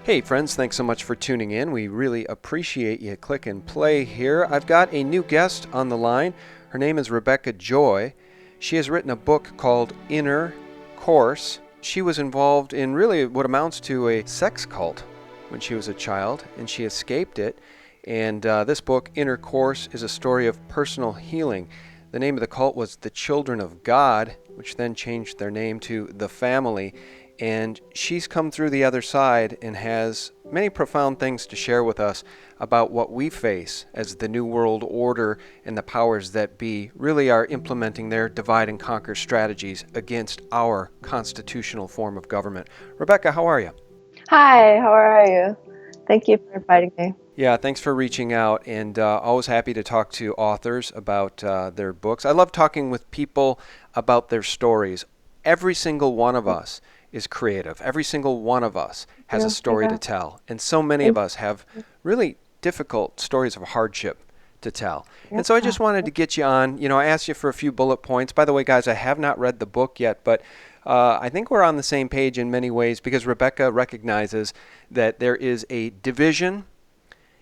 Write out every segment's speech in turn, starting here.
Hey friends, thanks so much for tuning in. We really appreciate you click and play here. I've got a new guest on the line. Her name is Rebecca Joy. She has written a book called Inner Course. She was involved in really what amounts to a sex cult when she was a child, and she escaped it. And this book, Inner Course, is a story of personal healing. The name of the cult was the Children of God, which then changed their name to The Family. And she's come through the other side and has many profound things to share with us about what we face as the New World Order and the powers that be really are implementing their divide and conquer strategies against our constitutional form of government. Rebecca, how are you? Hi, how are you? Thank you for inviting me. Yeah, thanks for reaching out, and always happy to talk to authors about their books. I love talking with people about their stories. Every single one of us is creative. Every single one of us has a story to tell. And so many of us have really difficult stories of hardship to tell. And so I just wanted to get you on. I asked you for a few bullet points. By the way, guys, I have not read the book yet, but I think we're on the same page in many ways because Rebecca recognizes that there is a division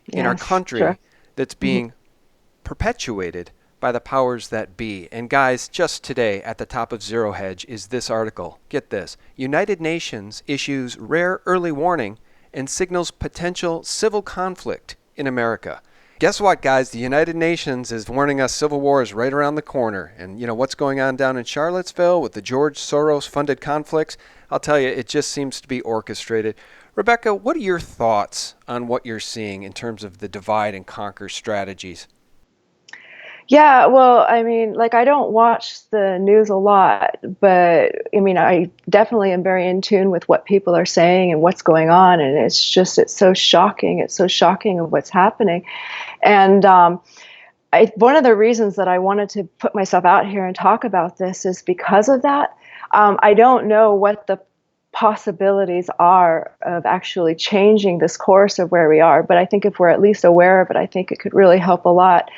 in our country that's being perpetuated by the powers that be. And guys, just today at the top of Zero Hedge is this article. Get this. United Nations issues rare early warning and signals potential civil conflict in America. Guess what, guys? The United Nations is warning us civil war is right around the corner. And what's going on down in Charlottesville with the George Soros funded conflicts? I'll tell you, it just seems to be orchestrated. Rebecca, what are your thoughts on what you're seeing in terms of the divide and conquer strategies? Yeah, well, I don't watch the news a lot, but I definitely am very in tune with what people are saying and what's going on, and it's so shocking. It's so shocking of what's happening. And one of the reasons that I wanted to put myself out here and talk about this is because of that. I don't know what the possibilities are of actually changing this course of where we are, but I think if we're at least aware of it, I think it could really help a lot.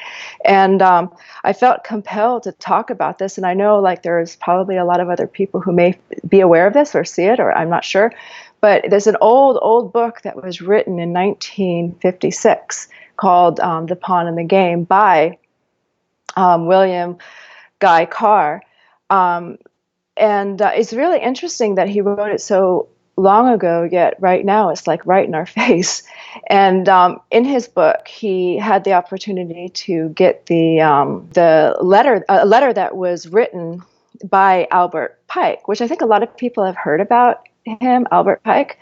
And I felt compelled to talk about this, and I know there's probably a lot of other people who may be aware of this or see it, or I'm not sure, but there's an old book that was written in 1956 called The Pawn in the Game by William Guy Carr. And it's really interesting that he wrote it so long ago, yet right now it's right in our face. And in his book, he had the opportunity to get the letter that was written by Albert Pike, which I think a lot of people have heard about him, Albert Pike.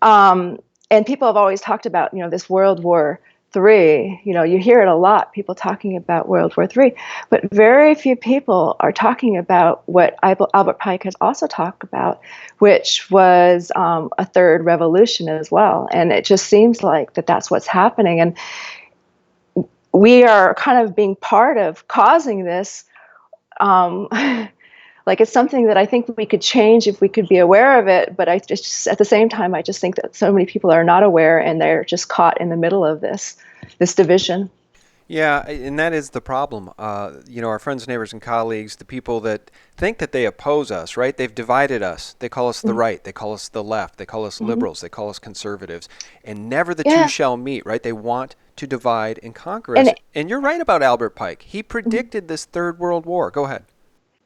And people have always talked about, this World War III. You hear it a lot, people talking about World War III, but very few people are talking about what Albert Pike has also talked about, which was a third revolution as well. And it just seems like that's what's happening. And we are kind of being part of causing this. It's something that I think we could change if we could be aware of it. But I just, at the same time, I just think that so many people are not aware, and they're just caught in the middle of this division. Yeah, and that is the problem. Our friends, neighbors, and colleagues, the people that think that they oppose us, right? They've divided us. They call us the right. They call us the left. They call us liberals. They call us conservatives. And never the two shall meet, right? They want to divide and conquer us. And you're right about Albert Pike. He predicted this third world war. Go ahead.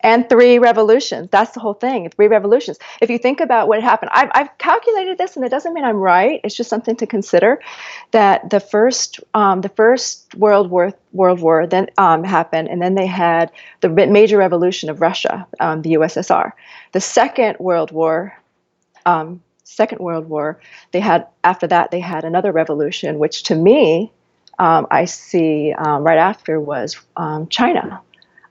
And three revolutions. That's the whole thing. Three revolutions. If you think about what happened, I've calculated this, and it doesn't mean I'm right. It's just something to consider. That the first World War then happened, and then they had the major revolution of Russia, the USSR. The Second World War, they had after that they had another revolution, which to me, I see right after was China,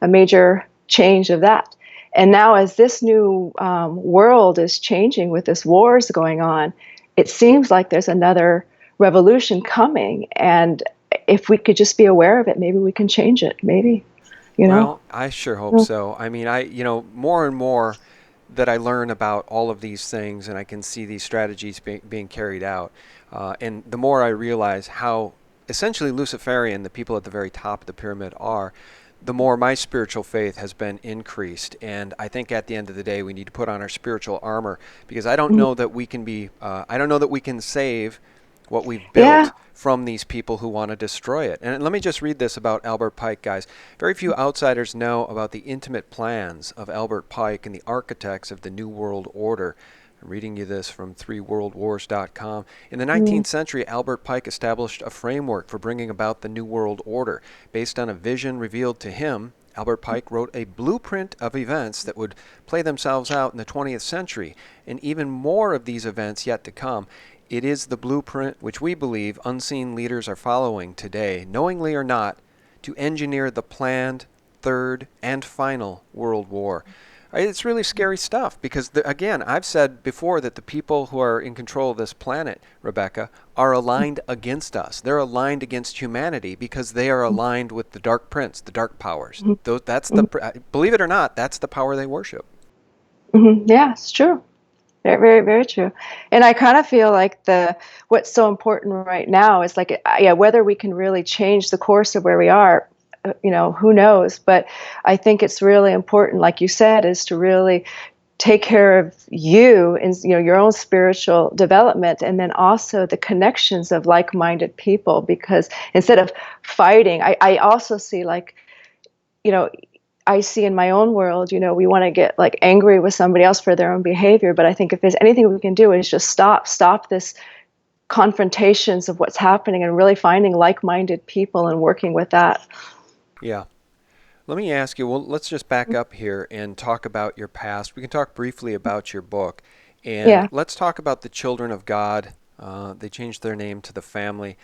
a major change of that. And now as this new world is changing with this wars going on, it seems like there's another revolution coming. And if we could just be aware of it, maybe we can change it. Maybe, Well, I sure hope so. More and more that I learn about all of these things and I can see these strategies being carried out. And the more I realize how essentially Luciferian the people at the very top of the pyramid are, the more my spiritual faith has been increased. And I think at the end of the day, we need to put on our spiritual armor, because I don't know that we can I don't know that we can save what we've Yeah. built from these people who want to destroy it. And let me just read this about Albert Pike, guys. Very few outsiders know about the intimate plans of Albert Pike and the architects of the New World Order. I'm reading you this from 3worldwars.com. In the 19th century, Albert Pike established a framework for bringing about the New World Order. Based on a vision revealed to him, Albert Pike wrote a blueprint of events that would play themselves out in the 20th century, and even more of these events yet to come. It is the blueprint which we believe unseen leaders are following today, knowingly or not, to engineer the planned third and final World War. It's really scary stuff, because, again, I've said before that the people who are in control of this planet, Rebecca, are aligned against us. They're aligned against humanity because they are aligned with the dark prince, the dark powers. That's believe it or not, that's the power they worship. Yeah, it's true. Very, very, very true. And I kind of feel like what's so important right now is like, yeah, whether we can really change the course of where we are, who knows? But I think it's really important, like you said, is to really take care of you and your own spiritual development, and then also the connections of like-minded people. Because instead of fighting, I also see, like, I see in my own world, we want to get like angry with somebody else for their own behavior. But I think if there's anything we can do is just stop this confrontations of what's happening, and really finding like-minded people and working with that. Yeah. Let me ask you, well, let's just back up here and talk about your past. We can talk briefly about your book. And Yeah. let's talk about the Children of God. They changed their name to the Family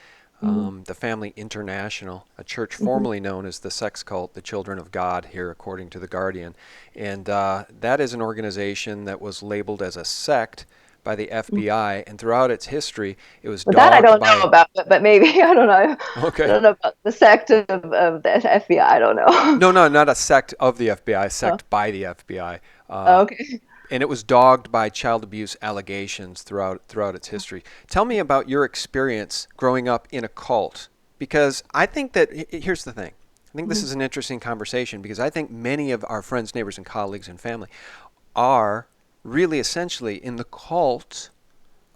International, a church formerly known as the sex cult, the Children of God, here according to The Guardian. And that is an organization that was labeled as a sect by the FBI, and throughout its history, it was But that I dogged don't know by... about, but maybe I don't know. I Okay. don't know about the sect of the FBI. I don't know. No, no, not a sect of the FBI, Oh, sect by the FBI. okay. And it was dogged by child abuse allegations throughout its history. Tell me about your experience growing up in a cult, because I think that here's the thing. I think this is an interesting conversation, because I think many of our friends, neighbors, and colleagues and family are really essentially in the cult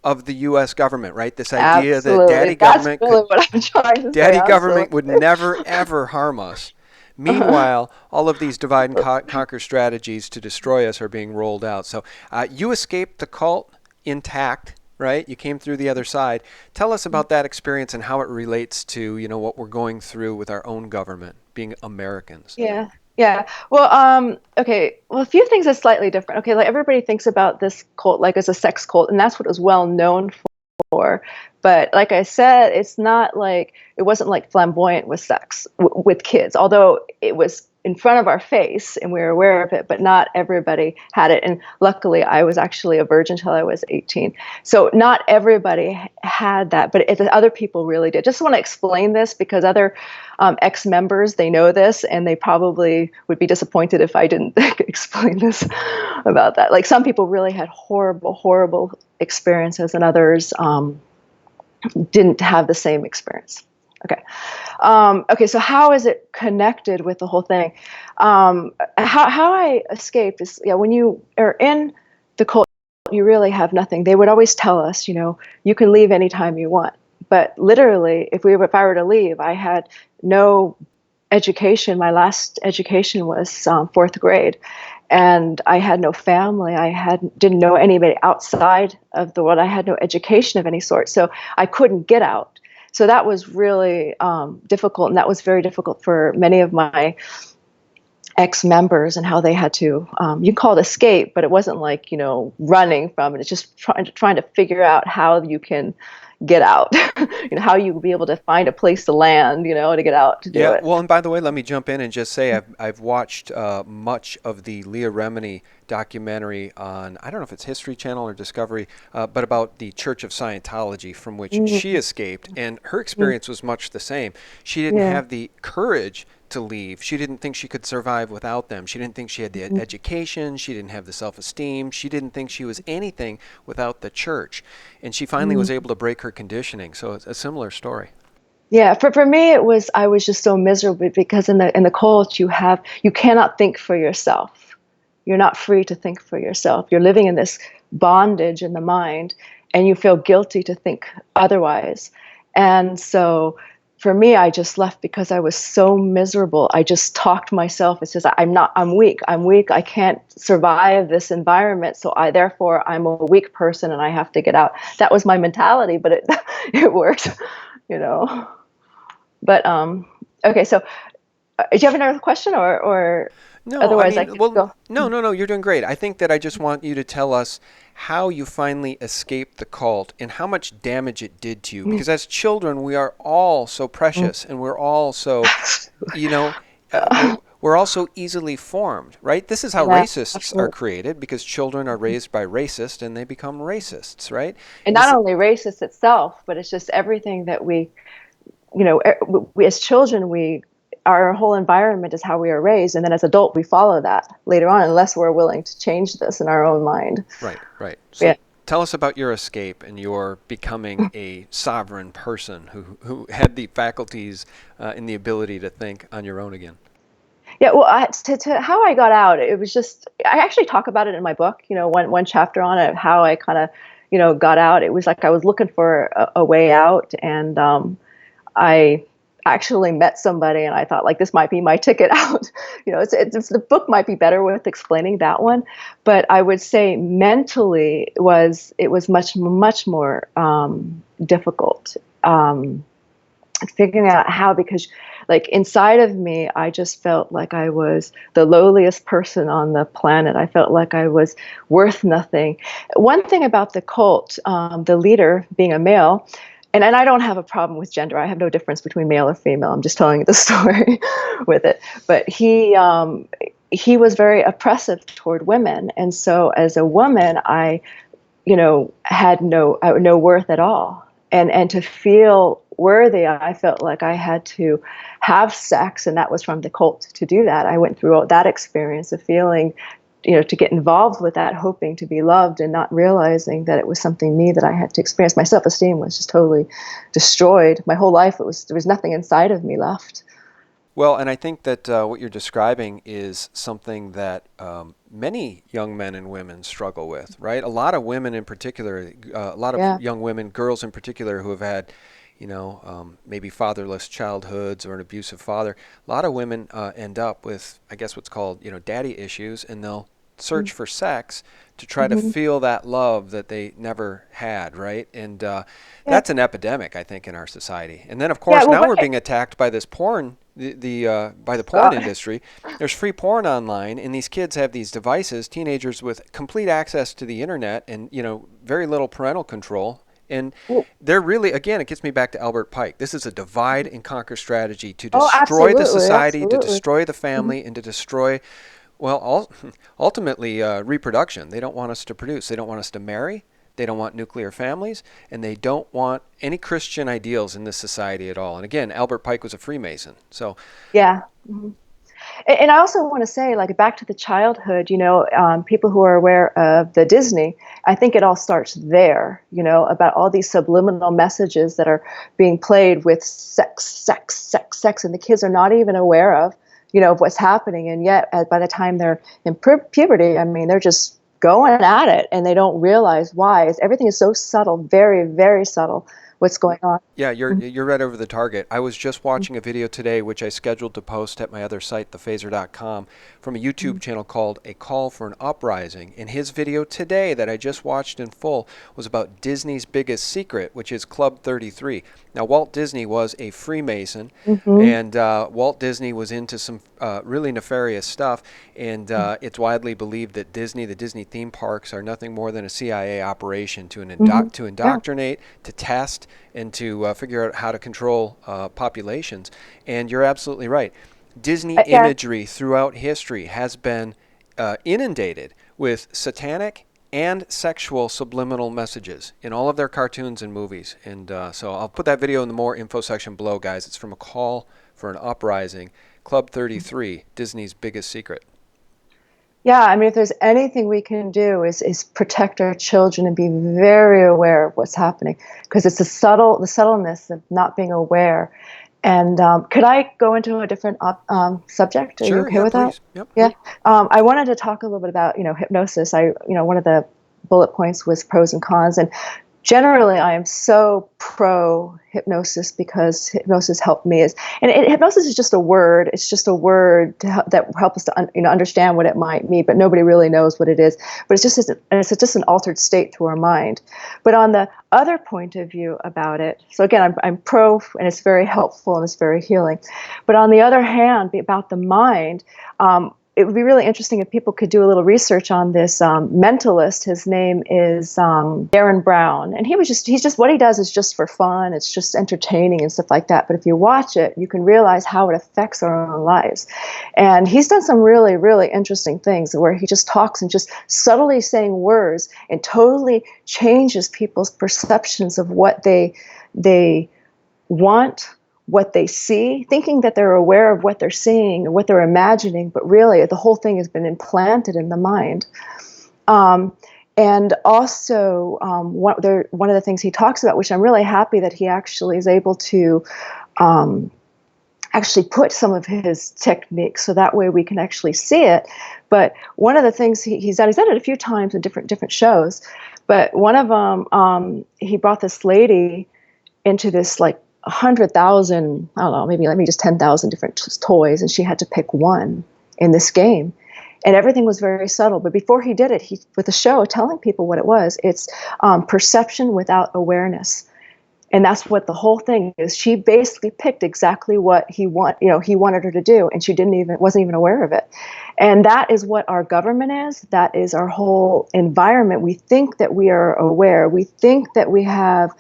of the U.S. government, right? This idea that Absolutely. That's really what I'm trying to say. daddy government would Absolutely. never ever harm us. Meanwhile, all of these divide and conquer strategies to destroy us are being rolled out. So you escaped the cult intact, right? You came through the other side. Tell us about that experience and how it relates to, what we're going through with our own government, being Americans. Yeah. Yeah. Well, okay. Well, a few things are slightly different. Okay, like everybody thinks about this cult like as a sex cult, and that's what it was well known for. But like I said, it wasn't like flamboyant with sex with kids, although it was in front of our face and we were aware of it, but not everybody had it. And luckily, I was actually a virgin until I was 18. So not everybody had that, but other people really did. Just want to explain this because other ex-members, they know this, and they probably would be disappointed if I didn't explain this about that. Like some people really had horrible, horrible experiences, and others didn't have the same experience. Okay. Okay. So how is it connected with the whole thing? How I escaped is, yeah, when you are in the cult, you really have nothing. They would always tell us, you can leave anytime you want. But literally, if I were to leave, I had no education. My last education was fourth grade, and I had no family. Didn't know anybody outside of the world. I had no education of any sort, so I couldn't get out. So that was really difficult, and that was very difficult for many of my ex-members, and how they had to, you call it escape, but it wasn't like, running from it. It's just trying to figure out how you can get out, how you will be able to find a place to land, to get out to do Yeah, it. well, and by the way, let me jump in and just say I've watched much of the Leah Remini documentary on, I don't know if it's History Channel or Discovery, but about the Church of Scientology from which she Mm-hmm. escaped, and her experience was much the same. She didn't Yeah. have the courage to leave. She didn't think she could survive without them. She didn't think she had the education. She didn't have the self-esteem. She didn't think she was anything without the church. And she finally Mm-hmm. was able to break her conditioning. So it's a similar story. Yeah, for me it was I was just so miserable because in the cult you cannot think for yourself. You're not free to think for yourself. You're living in this bondage in the mind and you feel guilty to think otherwise. And so for me I just left because I was so miserable. I just talked myself. It says I'm weak. I'm weak. I can't survive this environment. So I therefore I'm a weak person and I have to get out. That was my mentality, but it it worked, you know. But okay, so do you have another question, or No, I otherwise I mean, could well, go? no, you're doing great. I think that I just want you to tell us how you finally escaped the cult and how much damage it did to you. Mm, Because as children, we are all so mm. precious and we're all so, you know, we're all so easily formed, right? This is how Yeah, racists are absolutely. created because children are raised by racists and they become racists, right? And not This, only racist itself, but it's just everything that we as children, our whole environment is how we are raised, and then as adult we follow that later on, unless we're willing to change this in our own mind. right, right. Yeah. So tell us about your escape and your becoming a sovereign person who had the faculties and the ability to think on your own again. Yeah, well, to how I got out, it was just I actually talk about it in my book. One chapter on it, how I kind of, got out. It was like I was looking for a way out, and I actually met somebody, and I thought like this might be my ticket out. The book might be better with explaining that one, but I would say mentally it was much more difficult. Figuring out how, because like inside of me I just felt like I was the lowliest person on the planet. I felt like I was worth nothing. One thing about the cult, the leader being a male, and I don't have a problem with gender. I have no difference between male or female. I'm just telling you the story with it. But he was very oppressive toward women, and so as a woman I had no worth at all. And to feel worthy, I felt like I had to have sex, and that was from the cult to do that. I went through all that experience of feeling, to get involved with that, hoping to be loved, and not realizing that it was something me that I had to experience. My self-esteem was just totally destroyed. My whole life, there was nothing inside of me left. Well, and I think that what you're describing is something that many young men and women struggle with, right? A lot of women in particular, a lot of Yeah. young women, girls in particular, who have had, maybe fatherless childhoods or an abusive father. A lot of women end up with, I guess, what's called, daddy issues, and they'll search for sex to try to Mm-hmm. feel that love that they never had, right? And Yeah. that's an epidemic, I think, in our society. And then, of Yeah. course, Well, now but we're being attacked by this porn, by the porn God. industry. There's free porn online, and these kids have these devices, teenagers with complete access to the internet, and very little parental control. And they're really, again, it gets me back to Albert Pike. This is a divide and conquer strategy to Oh, destroy the absolutely, society, to absolutely. destroy the Mhm. family, and to destroy, well, ultimately, reproduction. They don't want us to produce. They don't want us to marry. They don't want nuclear families, and they don't want any Christian ideals in this society at all. And again, Albert Pike was a Freemason. So, Yeah. Mhm. And I also want to say, like, back to the childhood, people who are aware of the Disney, I think it all starts there, about all these subliminal messages that are being played with sex, sex, sex, sex, and the kids are not even aware of what's happening. And yet, by the time they're in puberty, I mean, they're just going at it and they don't realize why. Everything is so subtle, very, very subtle, what's going on. yeah, you're right over the target. I was just watching a video today, which I scheduled to post at my other site, thephaser.com, from a YouTube channel called A Call for an Uprising. And his video today that I just watched in full was about Disney's biggest secret, which is Club 33. Now, Walt Disney was a Freemason, Mm-hmm. and Walt Disney was into some really nefarious stuff. And it's widely believed that the Disney theme parks, are nothing more than a CIA operation to Mm-hmm. to Yeah. indoctrinate, to test, and to figure out how to control populations. And you're absolutely right. Disney Yeah. imagery throughout history has been inundated with satanic and sexual subliminal messages in all of their cartoons and movies. And so I'll put that video in the more info section below, guys. It's from A Call for an Uprising, Club 33, Disney's biggest secret. Yeah, I mean, if there's anything we can do is protect our children and be very aware of what's happening, because it's the subtleness of not being aware. And could I go into a different subject? Are you Sure, okay yeah, with that? please. Yep. Yeah. I wanted to talk a little bit about hypnosis. One of the bullet points was pros and cons, and generally I am so pro hypnosis because hypnosis helped me. Hypnosis is just a word. It's just a word that helps us to understand what it might mean, but nobody really knows what it is. But it's just an altered state to our mind. But on the other point of view about it, so again, I'm pro, and it's very helpful and it's very healing. But on the other hand, about the mind, it would be really interesting if people could do a little research on this mentalist. His name is Darren Brown, and he's just what he does is just for fun. It's just entertaining and stuff like that. But if you watch it, you can realize how it affects our own lives. And he's done some really, really interesting things where he just talks and just subtly saying words and totally changes people's perceptions of what they want, what they see, thinking that they're aware of what they're seeing or what they're imagining, but really the whole thing has been implanted in the mind. And also, one of the things he talks about, which I'm really happy that he actually is able to actually put some of his techniques so that way we can actually see it. But one of the things he's done it a few times in different shows, but one of them, he brought this lady into this like 100,000, I don't know, maybe just 10,000 different toys, and she had to pick one in this game. And everything was very subtle. But before he did it, with the show, telling people what it was, it's perception without awareness. And that's what the whole thing is. She basically picked exactly what he wanted her to do, and she wasn't even aware of it. And that is what our government is. That is our whole environment. We think that we are aware. We think that we have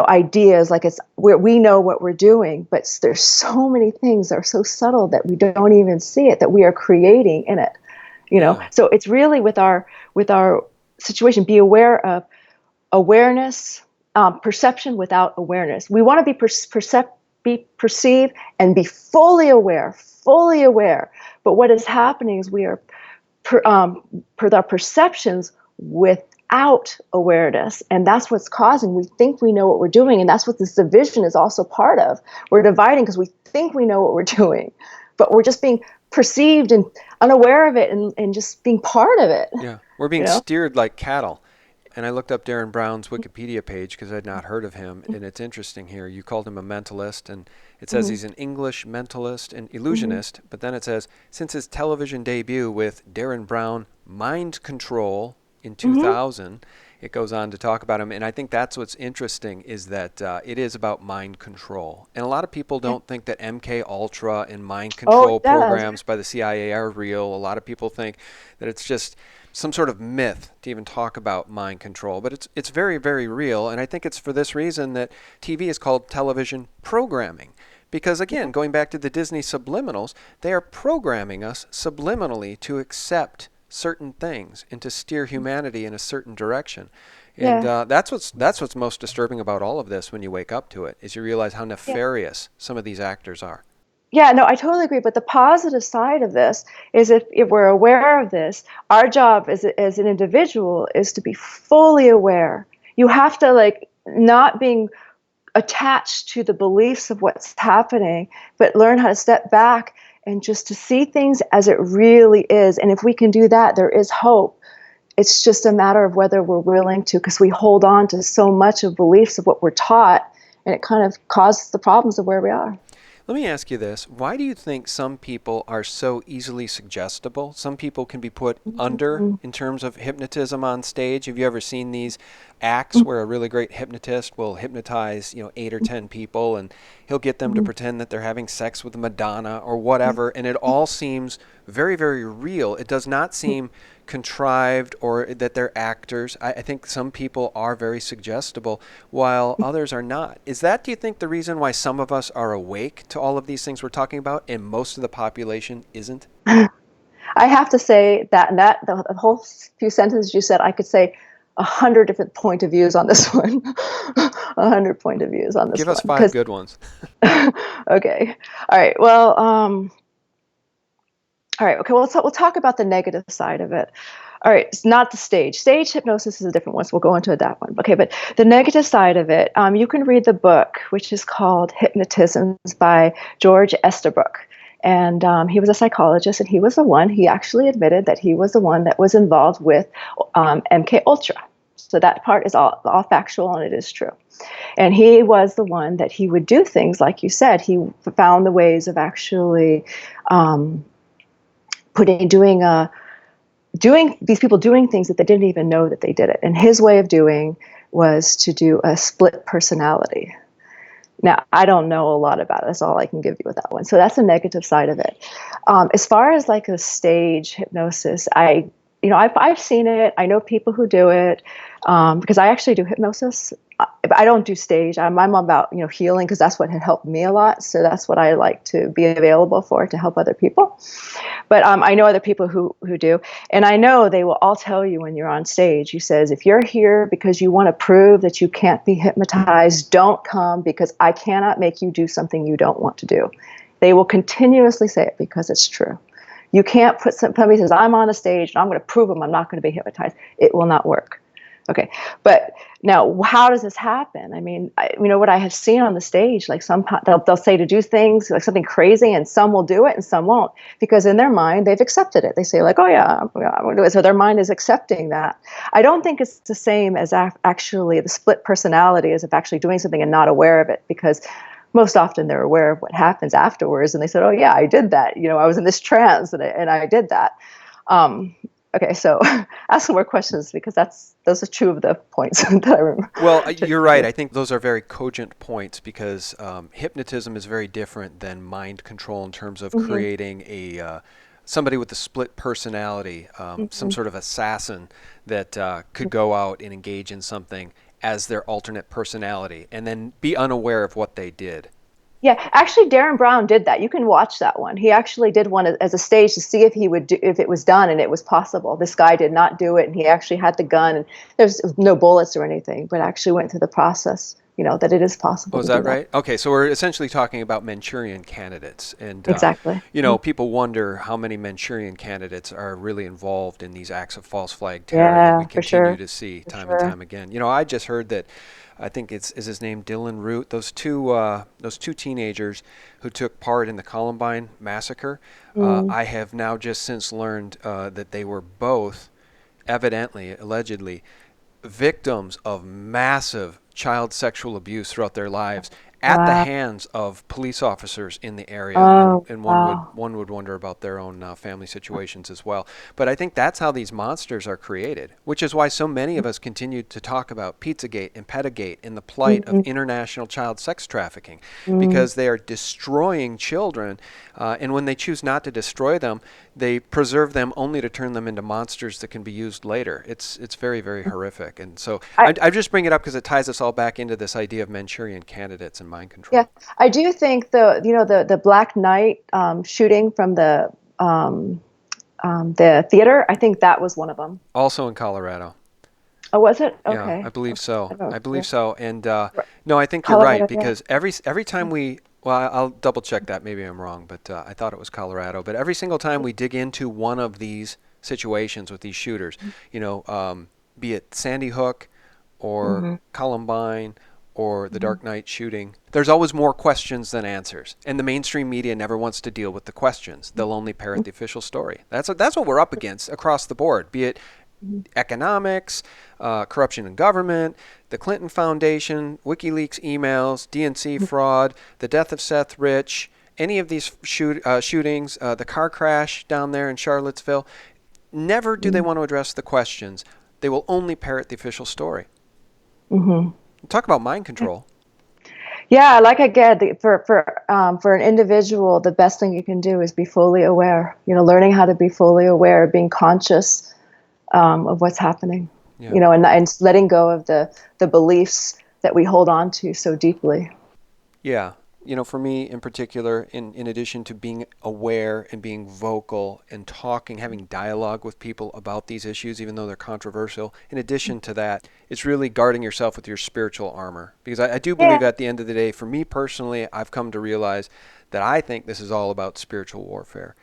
ideas, like we know what we're doing, but there's so many things that are so subtle that we don't even see it, that we are creating in it. Yeah. So it's really with our situation, be aware of awareness, perception without awareness. We want to be perceived and be fully aware. But what is happening is we are per our perceptions without awareness, and that's what's causing. We think we know what we're doing, and that's what this division is also part of. We're dividing because we think we know what we're doing, but we're just being perceived and unaware of it, and just being part of it. Yeah. We're You being know? steered like cattle. And I looked up Darren Brown's Wikipedia page because I'd not heard of him, and it's interesting here. You called him a mentalist, and it says Mm-hmm. he's an English mentalist and Mm-hmm. illusionist, but then it says, since his television debut with Darren Brown Mind Control in Mm-hmm. 2000, it goes on to talk about him, and I think that's what's interesting is that it is about mind control. And a lot of people Yeah. don't think that MK Ultra and mind Oh, control it does. programs by the CIA are real. A lot of people think that it's just some sort of myth to even talk about mind control, but it's very, very real. And I think it's for this reason that TV is called television programming. Because again, going back to the Disney subliminals, they are programming us subliminally to accept certain things and to steer humanity in a certain direction. And Yeah. that's what's most disturbing about all of this when you wake up to it, is you realize how Yeah. nefarious some of these actors are. Yeah, no, I totally agree. But the positive side of this is, if we're aware of this, our job as an individual is to be fully aware. You have to, like, not being attached to the beliefs of what's happening, but learn how to step back and just to see things as it really is. And if we can do that, there is hope. It's just a matter of whether we're willing to, because we hold on to so much of beliefs of what we're taught, and it kind of causes the problems of where we are. Let me ask you this. Why do you think some people are so easily suggestible? Some people can be put under Mhm. in terms of hypnotism on stage. Have you ever seen these acts where a really great hypnotist will hypnotize, 8 or 10 people, and he'll get them to Mhm. pretend that they're having sex with Madonna or whatever, and it all seems very, very real. It does not seem contrived or that they're actors. I think some people are very suggestible while others are not. Is that, do you think, the reason why some of us are awake to all of these things we're talking about and most of the population isn't? I have to say that, the whole few sentences you said, I could say 100 different point of views on this one. 100 point of views on Give this us one. five Because good ones. okay, all right. Well, All right. Okay. Well, we'll talk about the negative side of it. All right. It's not the stage. Stage hypnosis is a different one, so we'll go into that one. Okay. But the negative side of it, you can read the book, which is called Hypnotisms by George Estabrook. And he was a psychologist, and he was the one, he actually admitted that he was the one that was involved with MK Ultra. So that part is all factual, and it is true. And he was the one that he would do things like you said. He found the ways of actually um, putting doing these people doing things that they didn't even know that they did it. And his way of doing was to do a split personality. Now, I don't know a lot about it. That's all I can give you with that one. So that's the negative side of it. As far as like a stage hypnosis, I've seen it. I know people who do it because I actually do hypnosis. I don't do stage. I'm about healing because that's what had helped me a lot. So that's what I like to be available for, to help other people. But I know other people who do, and I know they will all tell you when you're on stage. He says, if you're here because you want to prove that you can't be hypnotized, don't come, because I cannot make you do something you don't want to do. They will continuously say it because it's true. You can't put somebody says, I'm on the stage and I'm going to prove them I'm not going to be hypnotized. It will not work. Okay. But now, how does this happen? I mean, what I have seen on the stage, like they'll say to do things like something crazy, and some will do it and some won't, because in their mind, they've accepted it. They say like, oh yeah, I'm going to do it. So their mind is accepting that. I don't think it's the same as actually the split personality as of actually doing something and not aware of it, because most often they're aware of what happens afterwards. And they said, oh yeah, I did that. I was in this trance and I did that. Okay, so ask some more questions, because those are two of the points that I remember. Well, you're right. I think those are very cogent points, because hypnotism is very different than mind control in terms of Mm-hmm. creating somebody with a split personality, some Mm-hmm. sort of assassin that could go out and engage in something as their alternate personality and then be unaware of what they did. Yeah, actually, Darren Brown did that. You can watch that one. He actually did one as a stage to see if he would do, if it was done and it was possible. This guy did not do it, and he actually had the gun, and there's no bullets or anything, but actually went through the process. That it is Oh, possible is to do that that. right? Okay, so we're essentially talking about Manchurian candidates. And, Exactly. people wonder how many Manchurian candidates are really involved in these acts of false flag terror that we Yeah, for continue sure, to see for time and sure. time again. I just heard that, I think is his name Dylan Root, those two teenagers who took part in the Columbine massacre. Mm. I have now just since learned that they were both evidently, allegedly, victims of massive child sexual abuse throughout their lives at the Wow. hands of police officers in the area, and, Oh, and one would wow. one would wonder about their own family situations as well. But I think that's how these monsters are created, which is why so many of us continue to talk about Pizzagate and Pedagate and the plight of Mm-hmm. international child sex trafficking, Mm. because they are destroying children, and when they choose not to destroy them, they preserve them only to turn them into monsters that can be used later. It's very, very horrific. And so I I just bring it up because it ties us all back into this idea of Manchurian candidates and mind Yeah, control. I do think the Black Knight shooting from the theater. I think that was one of them. Also in Colorado. Oh, was it? Yeah, I Okay. believe Okay. I so. don't I know. believe Yeah. so. And Right. no, I think you're right, Colorado. Yeah. because every time we, well, I'll double check that. Maybe I'm wrong, but I thought it was Colorado. But every single time we dig into one of these situations with these shooters, be it Sandy Hook or Mm-hmm. Columbine or the Hmm. Dark Knight shooting, there's always more questions than answers. And the mainstream media never wants to deal with the questions. They'll only parrot the official story. That's what we're up against across the board, be it economics, corruption in government, the Clinton Foundation, WikiLeaks emails, DNC fraud, the death of Seth Rich, any of these shootings, the car crash down there in Charlottesville. Never do they want to address the questions. They will only parrot the official story. Mm-hmm. Talk about mind control. Yeah, like I get for an individual, the best thing you can do is be fully aware. Learning how to be fully aware, being conscious of what's happening. Yeah. And letting go of the beliefs that we hold on to so deeply. Yeah. For me in particular, in addition to being aware and being vocal and talking, having dialogue with people about these issues, even though they're controversial, in addition to that, it's really guarding yourself with your spiritual armor. Because I do Yeah. believe at the end of the day, for me personally, I've come to realize that I think this is all about spiritual warfare.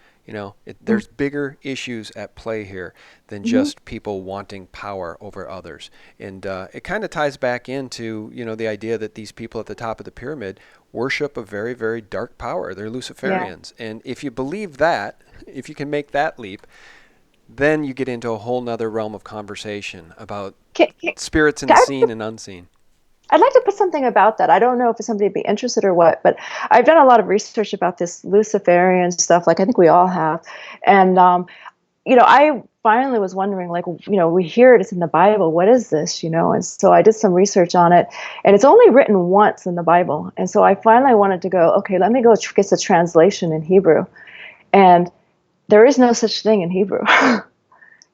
There's bigger issues at play here than Hmm. just people wanting power over others. And it kind of ties back into, the idea that these people at the top of the pyramid worship a very, very dark power. They're Yeah. Luciferians. And if you believe that, if you can make that leap, then you get into a whole nother realm of conversation about Can, can, spirits in the I'd seen and unseen. like to put something about that. I don't know if somebody would be interested or what, but I've done a lot of research about this Luciferian stuff, like I think we all have. And I finally was wondering, like, we hear it's in the Bible. What is this, And so I did some research on it, and it's only written once in the Bible. And so I finally wanted to go, okay, let me go get the translation in Hebrew. And there is no such thing in Hebrew.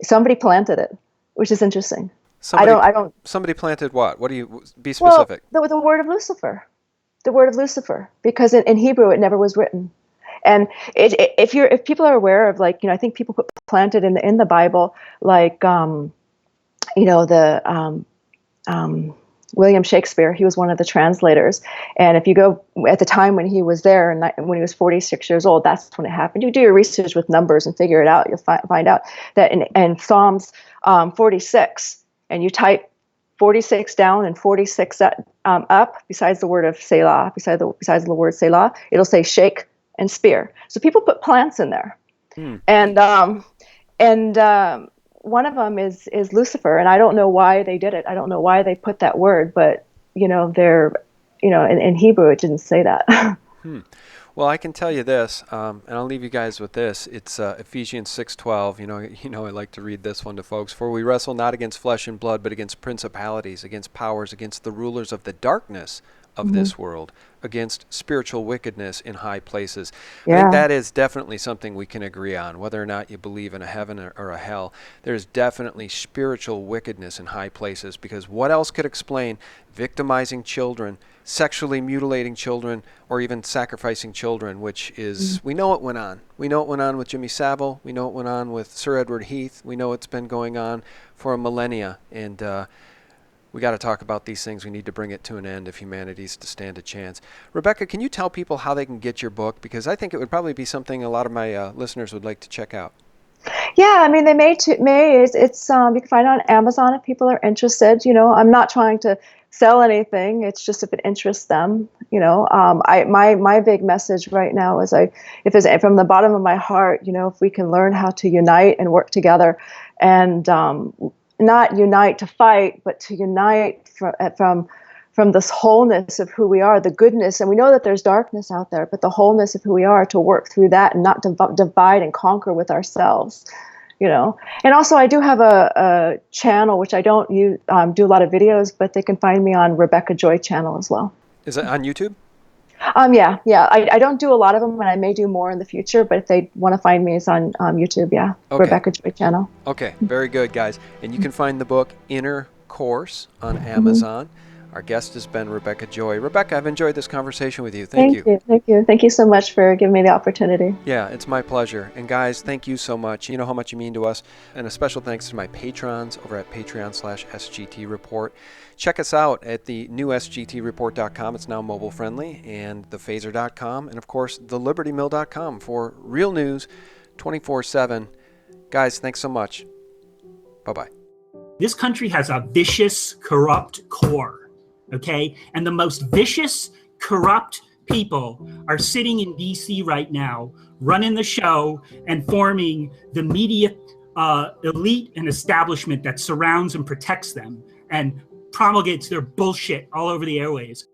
Somebody planted it, which is interesting. Somebody, I don't, somebody planted what? What do you be well, specific? the word of Lucifer, because in Hebrew it never was written. And if people are aware of, like, I think people put planted in the Bible, like the William Shakespeare. He was one of the translators, and if you go at the time when he was there, and when he was 46 years old, that's when it happened. You do your research with numbers and figure it out. You'll find out that in Psalms 46, and you type 46 down and 46 up, besides the word of Selah, besides the word Selah, it'll say shake and spear. So people put plants in there, Hmm. and one of them is Lucifer, and I don't know why they did it. I don't know why they put that word, but they're in Hebrew it didn't say that. Hmm. Well, I can tell you this, and I'll leave you guys with this. It's Ephesians 6:12. I like to read this one to folks. For we wrestle not against flesh and blood, but against principalities, against powers, against the rulers of the darkness of Mm-hmm. this world, against spiritual wickedness in high places. I think Yeah. that is definitely something we can agree on, whether or not you believe in a heaven or a hell. There's definitely spiritual wickedness in high places, because what else could explain victimizing children, sexually mutilating children, or even sacrificing children, which is, we know it went on. We know it went on with Jimmy Savile. We know it went on with Sir Edward Heath. We know it's been going on for a millennia, and we got to talk about these things. We need to bring it to an end if humanity's to stand a chance. Rebecca, can you tell people how they can get your book? Because I think it would probably be something a lot of my listeners would like to check out. Yeah, I mean, they may it's you can find it on Amazon if people are interested. I'm not trying to sell anything. It's just if it interests them. My big message right now is, if there's, from the bottom of my heart, if we can learn how to unite and work together, and not unite to fight, but to unite from this wholeness of who we are, the goodness. And we know that there's darkness out there, but the wholeness of who we are, to work through that and not divide and conquer with ourselves. And also, I do have a channel which I don't do a lot of videos, but they can find me on Rebecca Joy channel as well. Is it on YouTube? Yeah. I don't do a lot of them, and I may do more in the future. But if they want to find me, it's on YouTube. Yeah, Okay. Rebecca Joy channel. Okay, very good, guys. And you can find the book Inner Course on Mm-hmm. Amazon. Our guest has been Rebecca Joy. Rebecca, I've enjoyed this conversation with you. Thank you. Thank you so much for giving me the opportunity. Yeah, it's my pleasure. And guys, thank you so much. You know how much you mean to us. And a special thanks to my patrons over at Patreon/SGT Report. Check us out at the new SGTreport.com. It's now mobile friendly. And thephaser.com. And of course, thelibertymill.com for real news 24/7. Guys, thanks so much. Bye-bye. This country has a vicious, corrupt core, okay? And the most vicious, corrupt people are sitting in DC right now, running the show and forming the media elite and establishment that surrounds and protects them and promulgates their bullshit all over the airways.